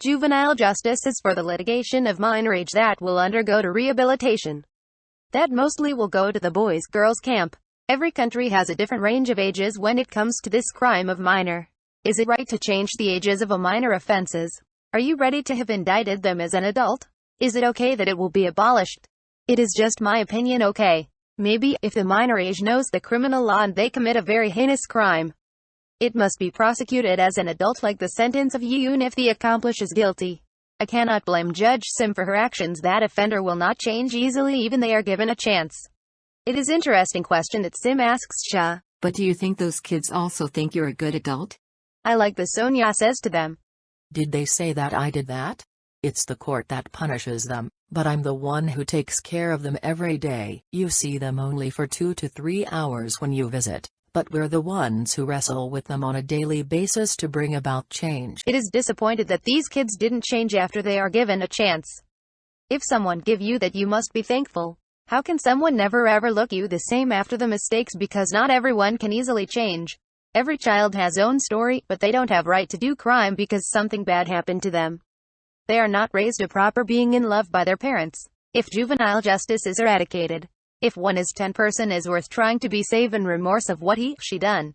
Juvenile justice is for the litigation of minor age that will undergo to rehabilitation. That mostly will go to the boys-girls camp. Every country has a different range of ages when it comes to this crime of minor. Is it right to change the ages of a minor offenses? Are you ready to have indicted them as an adult? Is it okay that it will be abolished? It is just my opinion, okay? Maybe, if the minor age knows the criminal law and they commit a very heinous crime, it must be prosecuted as an adult like the sentence of even if the accomplice is guilty. I cannot blame Judge Sim for her actions. That offender will not change easily even they are given a chance. It is interesting question that Sim asks Shah. But do you think those kids also think you're a good adult? I like the Sonia says to them. Did they say that I did that? It's the court that punishes them, but I'm the one who takes care of them every day. You see them only for 2 to 3 hours when you visit, but we're the ones who wrestle with them on a daily basis to bring about change. It is disappointed that these kids didn't change after they are given a chance. If someone give you that, you must be thankful. How can someone never ever look you the same after the mistakes? Because not everyone can easily change. Every child has own story, but they don't have right to do crime because something bad happened to them. They are not raised a proper being in love by their parents. If juvenile justice is eradicated, if 1 is 10 person is worth trying to be saved in remorse of what she done.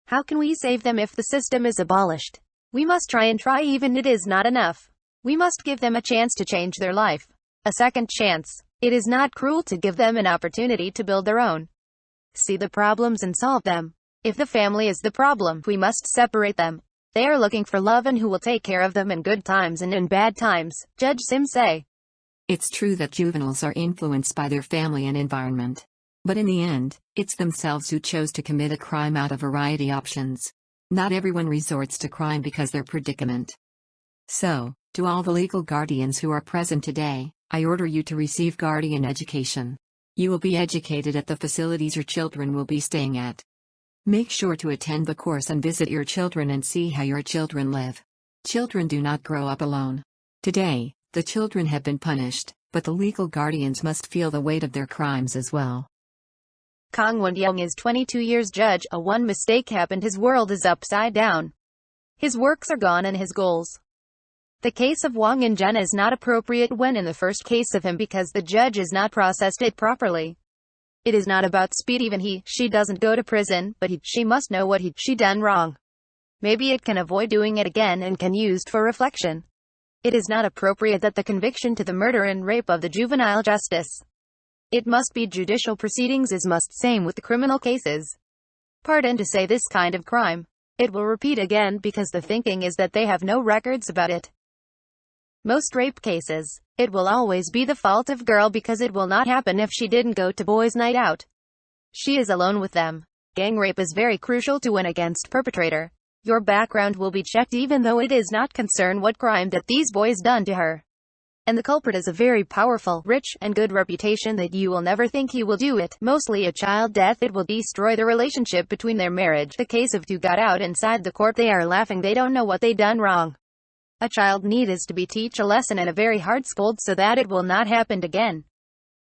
How can we save them if the system is abolished? We must try even it is not enough. We must give them a chance to change their life. A second chance. It is not cruel to give them an opportunity to build their own. See the problems and solve them. If the family is the problem, we must separate them. They are looking for love and who will take care of them in good times and in bad times, Judge Sim say. It's true that juveniles are influenced by their family and environment. But in the end, it's themselves who chose to commit a crime out of variety options. Not everyone resorts to crime because their predicament. So, to all the legal guardians who are present today, I order you to receive guardian education. You will be educated at the facilities your children will be staying at. Make sure to attend the course and visit your children and see how your children live. Children do not grow up alone. Today, the children have been punished, but the legal guardians must feel the weight of their crimes as well. Kang Won-young is 22 years judge. A one mistake happened, his world is upside down. His works are gone and his goals. The case of Wang and Jen is not appropriate when in the first case of him because the judge has not processed it properly. It is not about speed. Even she doesn't go to prison, but she must know what she done wrong. Maybe it can avoid doing it again and can used for reflection. It is not appropriate that the conviction to the murder and rape of the juvenile justice. It must be judicial proceedings is must same with the criminal cases. Pardon to say this kind of crime. It will repeat again because the thinking is that they have no records about it. Most rape cases, it will always be the fault of girl because it will not happen if she didn't go to boys' night out. She is alone with them. Gang rape is very crucial to win against perpetrator. Your background will be checked even though it is not concern what crime that these boys done to her. And the culprit is a very powerful, rich, and good reputation that you will never think he will do it. Mostly a child death. It will destroy the relationship between their marriage. The case of two got out inside the court. They are laughing. They don't know what they done wrong. A child need is to be teach a lesson and a very hard scold so that it will not happen again.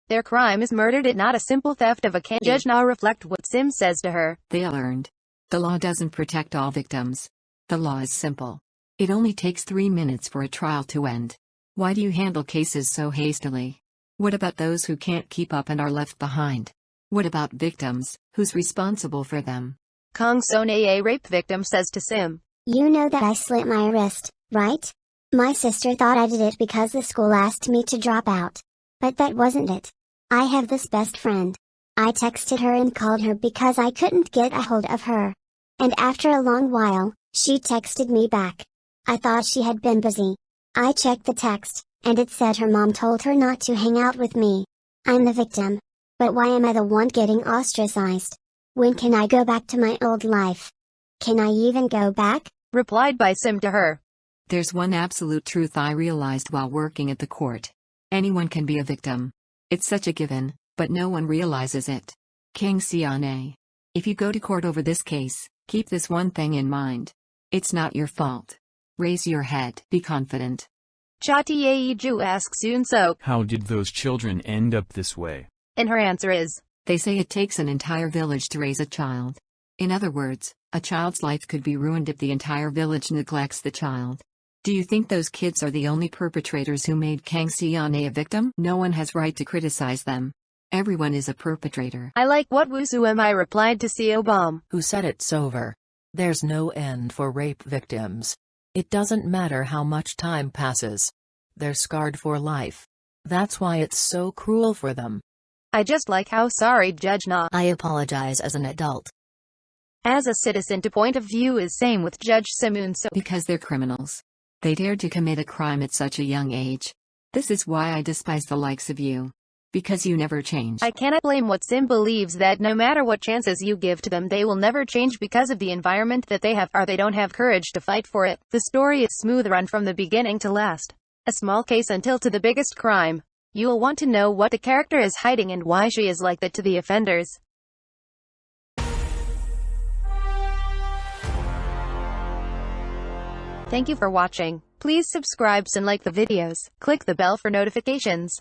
Their crime is murdered, it not a simple theft of a candy. Judge now reflect what Sim says to her. They learned. The law doesn't protect all victims. The law is simple. It only takes 3 minutes for a trial to end. Why do you handle cases so hastily? What about those who can't keep up and are left behind? What about victims, who's responsible for them? Kang Son-ae, a rape victim, says to Sim. You know that I slit my wrist, right? My sister thought I did it because the school asked me to drop out. But that wasn't it. I have this best friend. I texted her and called her because I couldn't get a hold of her. And after a long while, she texted me back. I thought she had been busy. I checked the text, and it said her mom told her not to hang out with me. I'm the victim. But why am I the one getting ostracized? When can I go back to my old life? Can I even go back? Replied by Sim to her. There's one absolute truth I realized while working at the court. Anyone can be a victim. It's such a given, but no one realizes it. Kang Seon-ae. If you go to court over this case, keep this one thing in mind. It's not your fault. Raise your head. Be confident. Cha Tae-ju asks Yoon-sok. How did those children end up this way? And her answer is. They say it takes an entire village to raise a child. In other words, a child's life could be ruined if the entire village neglects the child. Do you think those kids are the only perpetrators who made Kang Seon a victim? No one has right to criticize them. Everyone is a perpetrator. I like what Woo Soo-mi replied to Seo Bom, who said it's over. There's no end for rape victims. It doesn't matter how much time passes. They're scarred for life. That's why it's so cruel for them. I just like how sorry Judge Na, I apologize as an adult. as a citizen to point of view is same with Judge Simun So. Because they're criminals. They dared to commit a crime at such a young age. This is why I despise the likes of you. Because you never change. I cannot blame what Sim believes that no matter what chances you give to them they will never change because of the environment that they have, or they don't have courage to fight for it. The story is smooth run from the beginning to last. A small case until to the biggest crime. You'll want to know what the character is hiding and why she is like that to the offenders. Thank you for watching. Please subscribe and like the videos. Click the bell for notifications.